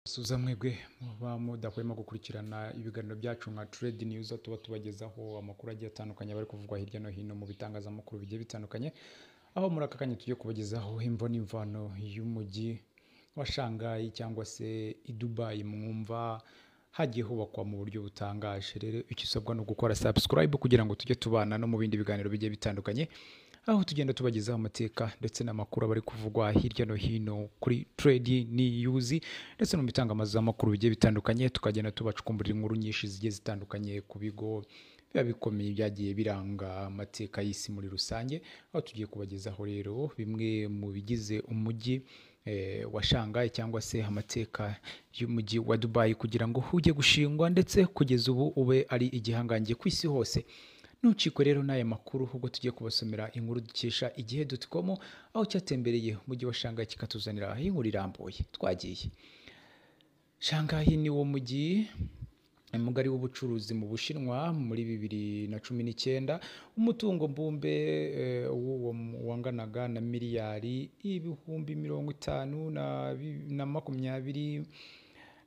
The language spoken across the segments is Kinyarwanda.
Suza mwebwe muba mudahwema gukurikirana ibiganiro byacu nka Trade News tuba tubagezaho amakuru agiye atandukanye bari kuvugwa hirya no hino mu bitangazamakuru bigiye bitandukanye, aho muri aka kanya tugiye kubagezaho imvo n'imvano y'umujyi wa Shanghai cyangwa se i Dubai mwumva hagiye hubakwa mu buryo butangaje. Rero icyo usabwa no gukora subscribe kugira ngo tujye tubana no mu bindi biganiro bigiye bitandukanye, aho tugenda tubagezaho amateka ndetse n'amakuru bari kuvugwa hirya no hino kuri Trade News ndetse no mu bitangazamakuru bigiye bitandukanye, tukagenda tubacukumburira inkuru nyinshi zigiye zitandukanye ku bigo biba bikomeye byagiye biranga amateka y'isi muri rusange, aho tugiye kubagezaho rero bimwe mu bigize umujyi wa Shanghai cyangwa se amateka y'umujyi wa Dubai kugira ngo ujye gushingwa ndetse kugeza ubu ube ari igihangange ku isi hose. Nucikwe rero n'aya makuru ubwo tugiye kubasomera inkuru dukesha igihe.com, aho cyatembereye umujyi wa Shanghai kikatuzanira inkuru irambuye. Twagiye. Shanghai ni wo mujyi mugari w'ubucuruzi mu Bushinwa muri 2019, umutungo mbumbe wanganaga na miliyari ibihumbi 50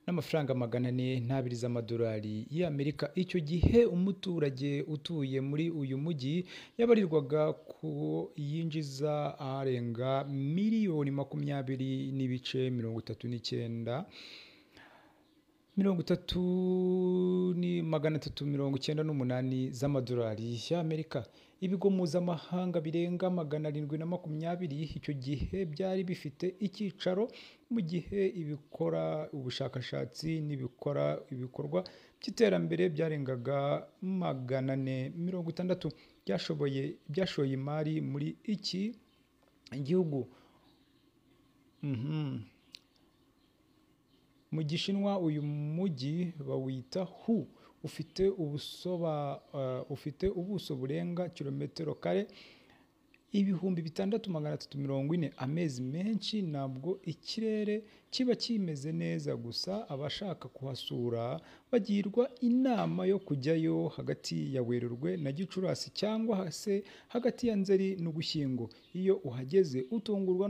n'amafaranga 420 z'amadolari y'Amerika. Icyo gihe umuturage utuye muri uyu mujyi yabarirwaga ku yinjiza arenga miliyoni 20,398 z'amadolari y'Amerika. Ibigo mpuzamahanga birenga 720 icyo gihe byari bifite icyicaro mu gihe ibikora ubushakashatsi n'ibikora ibikorwa by'iterambere byarengaga 460 byashoye imari muri iki gihugu. Mu Gishinwa uyu mujyi bawita Hu, ufite ubuso burenga kilometero kare 6,340. Amezi menshi ntabwo ikirere kiba kimeze neza, gusa abashaka kuhasura bagirwa inama yo kujyayo hagati ya Werurwe na Gicurasi cyangwa se hagati ya Nzeri n'Ugushyingo. Iyo uhageze utungurwa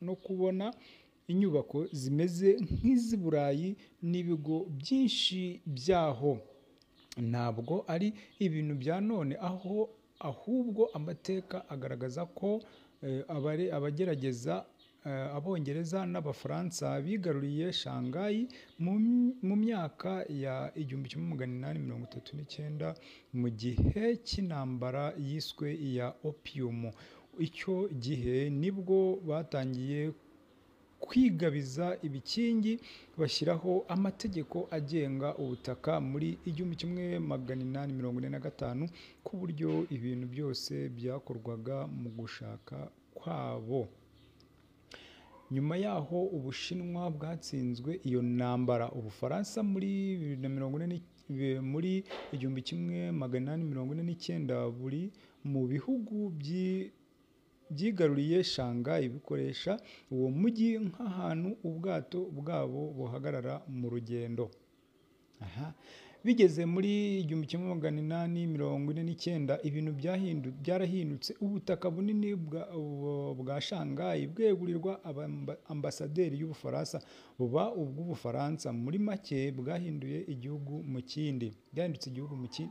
no kubona inyubako zimeze nk'iz'i Burayi n'ibigo byinshi byaho. Ntabwo ari ibintu bya none ahubwo amateka agaragaza ko Abongereza n'Abafaransa bigaruriye Shanghai mu myaka ya 1839 mu gihe cy'intambara yiswe iya Opium. Icyo gihe nibwo batangiye kwigabiza ibikingi bashyiraho amategeko agenga ubutaka muri 1845 ku buryo ibintu byose byakorwaga mu gushaka kwabo. Nyuma yaho Ubushinwa bwatsinzwe iyo ntambara, Ubufaransa muri 1849 buri mu bihugu byigaruriye Shanghai bikoresha uwo mujyi nk'ahantu ubwato bwabo buhagarara mu rugendo. Bigeze muri 1849 ibintu byarahindutse. Ubutaka bunini bwa Shanghai bwegurirwa ambasaderi y'Ubufaransa buba ubw'Ubufaransa. Muri make bwahindutse igihugu mu kindi.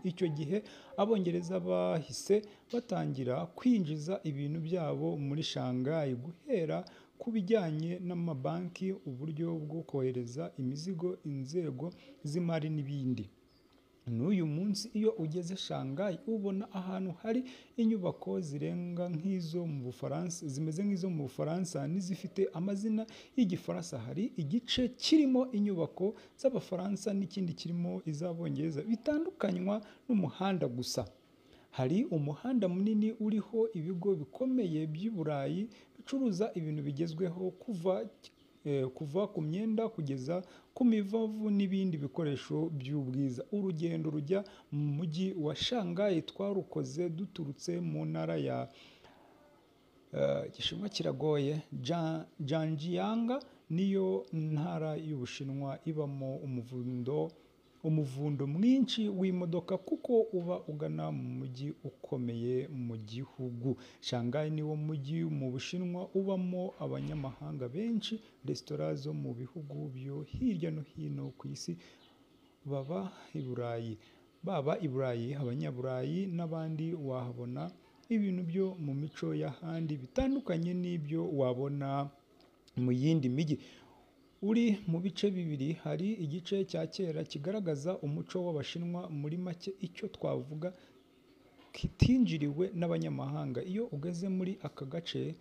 Icyo gihe Abongereza bahise batangira kwinjiza ibintu byabo muri Shanghai, guhera ku bijyanye n'amabanki, uburyo bwo kohereza imizigo, inzego z'imari n'ibindi. N'uyu munsi iyo ugeze Shanghai ubona ahantu hari inyubako zirenga nk'izo mu Bufaransa, zimeze nk'izo mu Bufaransa n'izifite amazina y'Igifaransa. Hari igice kirimo inyubako z'Abafaransa n'ikindi kirimo iz'Abongereza, bitandukanywa n'umuhanda gusa. Hari umuhanda munini uriho ibigo bikomeye by'i Burayi bicuruza ibintu bigezweho kuva ku myenda kugeza ku mivavu n'ibindi bikoresho by'ubwiza. Urugendo rujya mu mujyi wa Shanghai twarukoze duturutse mu ntara ya Gishinwa kiragoye. Zhejiang niyo ntara y'Ubushinwa ibamo umuvundo umuvundo mwinshi w'imodoka kuko uba ugana mu mujyi ukomeye mu gihugu. Shanghai niwo mujyi mu Bushinwa ubamo abanyamahanga benshi. Resitora zo mu bihugu byo hirya no hino ku isi baba i Burayi, Abanyaburayi n'abandi wahabona ibintu byo mu mico y'ahandi bitandukanye n'ibyo wabona mu yindi mijyi. Uri mu bice bibiri, hari igice cya kera kigaragaza umuco w'Abashinwa, muri make icyo twavuga kitinjiriwe n'abanyamahanga. Iyo ugeze muri aka gace,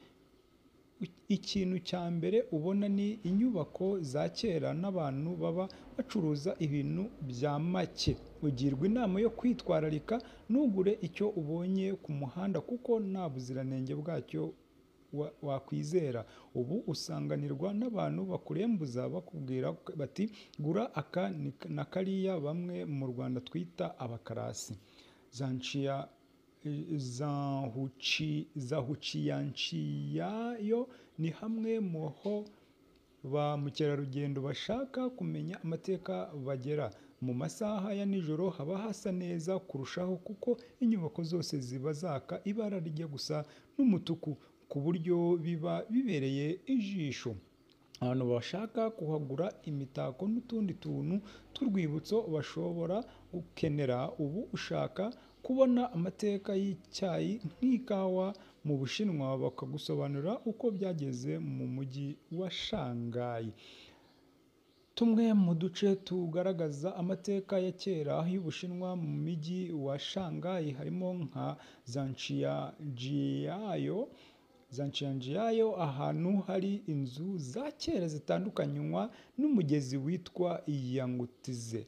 ikintu cya mbere ubona ni inyubako za kera n'abantu baba bacuruza ibintu bya make. Ugirwa inama yo kwitwararika ntugure icyo ubonye ku muhanda kuko nta buziranenge bwacyo wakwizera. Ubu usanganirwa n'abantu bakurembuza bakubwira bati gura aka na kariya, bamwe mu Rwanda twita abakarasi. Zahuciyanshiyayo ni hamwe mu ho ba mukerarugendo bashaka kumenya amateka bagera. Mu masaha ya nijoro haba hasa neza kurushaho kuko inyubako zose ziba zaka ibara rijya gusa n'umutuku ku buryo biba bibereye ijisho. Abantu bashaka kuhagura imitako n'utundi tuntu tw'urwibutso bashobora gukenera. Ubu ushaka kubona amateka y'icyayi n'ikawa mu Bushinwa bakagusobanurira uko byageze mu mujyi wa Shanghai. Tumwe mu duce tugaragaza amateka ya kera y'Ubushinwa mu mijyi wa Shanghai harimo nka Zhangjiayo, ahantu hari inzu za kera zitandukanywa n'umugezi witwa Yangtze.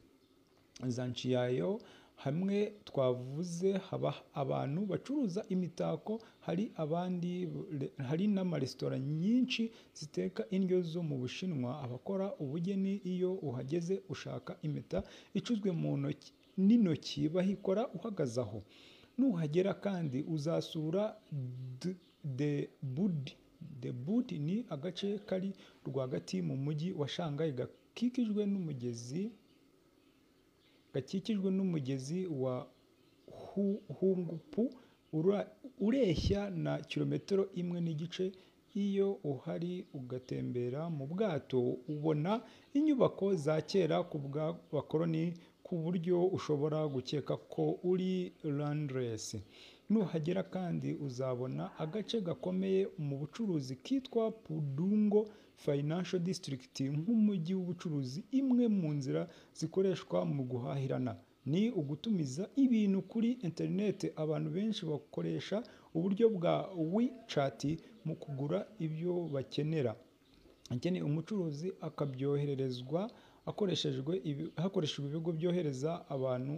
Zhangjiayo hamwe twavuze haba abantu bacuruza imitako, hari n'amaresitora nyinshi ziteka indyo zo mu Bushinwa. Abakora ubugeni iyo uhageze ushaka impeta icuzwe mu ntoki n'intoki bahikora uhagaze aho. Nuhagera kandi uzasura The Bund ni agace kari rwagati mu mujyi wa Shanghai gakikijwe n'umugezi wa Hungpu ureshya na kilometero 1.5. Iyo uhari ugatembera mu bwato ubona inyubako za kera ku bw'abakoloni ku buryo ushobora gukeka ko uri Londres. Nuhagera kandi uzabona agace gakomeye mu bucuruzi kitwa Pudong Financial District nk'umujyi w'ubucuruzi. Imwe mu nzira zikoreshwa mu guhahirana ni ugutumiza ibintu kuri interineti. Abantu benshi bakoresha uburyo bwa WeChat mu kugura ibyo bakenera. Umucuruzi akabyohererezwa hakoreshejwe ibigo byohereza abantu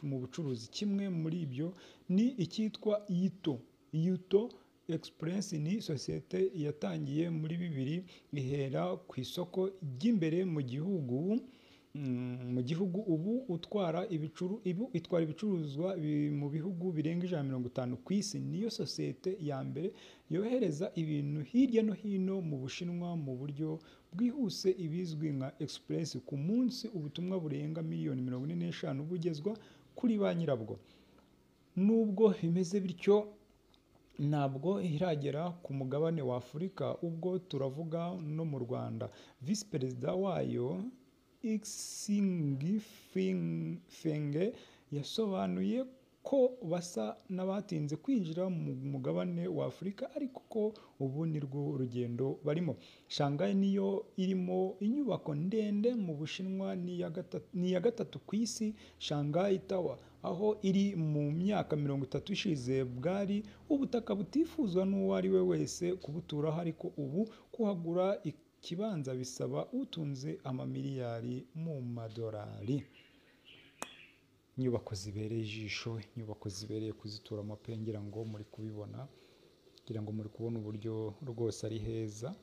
mu bucuruzi. Kimwe muri ibyo ni icyitwa Yito Express. Ni sosiyete yatangiye muri 2000 ihera ku isoko ry'imbere mu gihugu. Ubu itwara ibicuruzwa mu bihugu birenga 150 ku isi. Niyo sosiyete ya mbere yohereza ibintu hirya no hino mu Bushinwa mu buryo bwihuse, ibizwi nka Express. Ku munsi ubutumwa burenga miliyoni 45 bugezwa kuri ba nyirabwo. Nubwo bimeze bityo, ntabwo iragera ku mugabane wa Afurika, ubwo turavuga no mu Rwanda. Visi Perezida wayo Xingfeng yasobanuye ko basa n'abatinze kwinjira mu mugabane wa Afurika, ariko ko ubu ni rwo rugendo barimo. Shanghai niyo irimo inyubako ndende mu Bushinwa, ni iya gatatu ku isi. Shanghai Tower, aho iri mu myaka 30 ishize, bwari ubutaka butifuzwa n'uwo ari we wese kubuturaho, ariko ubu kuhagura ikibanza bisaba utunze amamiliyari mu madolari. Inyubako zibereye ijisho, inyubako zibereye kuzituramo pe, ngira ngo muri kubibona, ngira ngo muri kubona uburyo rwose ari heza,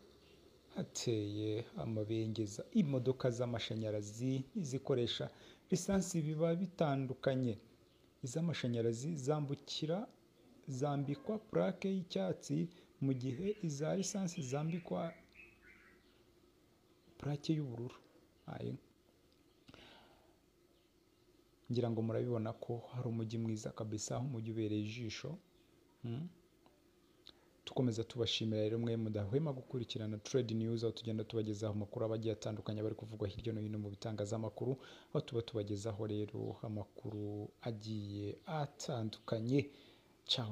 hateye amabengeza. Imodoka z'amashanyarazi n'izikoresha lisansi biba bitandukanye. Iz'amashanyarazi zambikwa plaque y'icyatsi, mu gihe iza lisansi zambikwa plaque y'ubururu. ngira ngo murabibona ko hari umujyi mwiza kabisa, umujyi ubereye ijisho. Tukomeza tubashimira rero mwe mudahwema gukurikirana Trade News, aho tugenda tubagezaho amakuru abagiye atandukanye bari kuvugwa hirya no hino mu bitangazamakuru, aho tuba tubagezaho rero amakuru agiye atandukanye.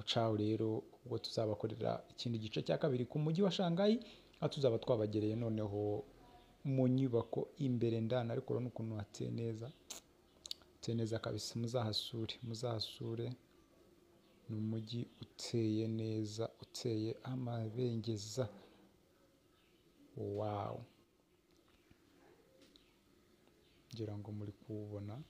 Ciao rero, ubwo tuzabakorera ikindi gice cya kabiri ku mujyi wa Shanghai, aho tuzaba twabagereye noneho mu nyubako imbere ndani, ariko urabona ukuntu hateye neza kabisa. Muzahasure, ni umujyi uteye neza, uteye amabengeza. Wow, ngira ngo muri kuwubona.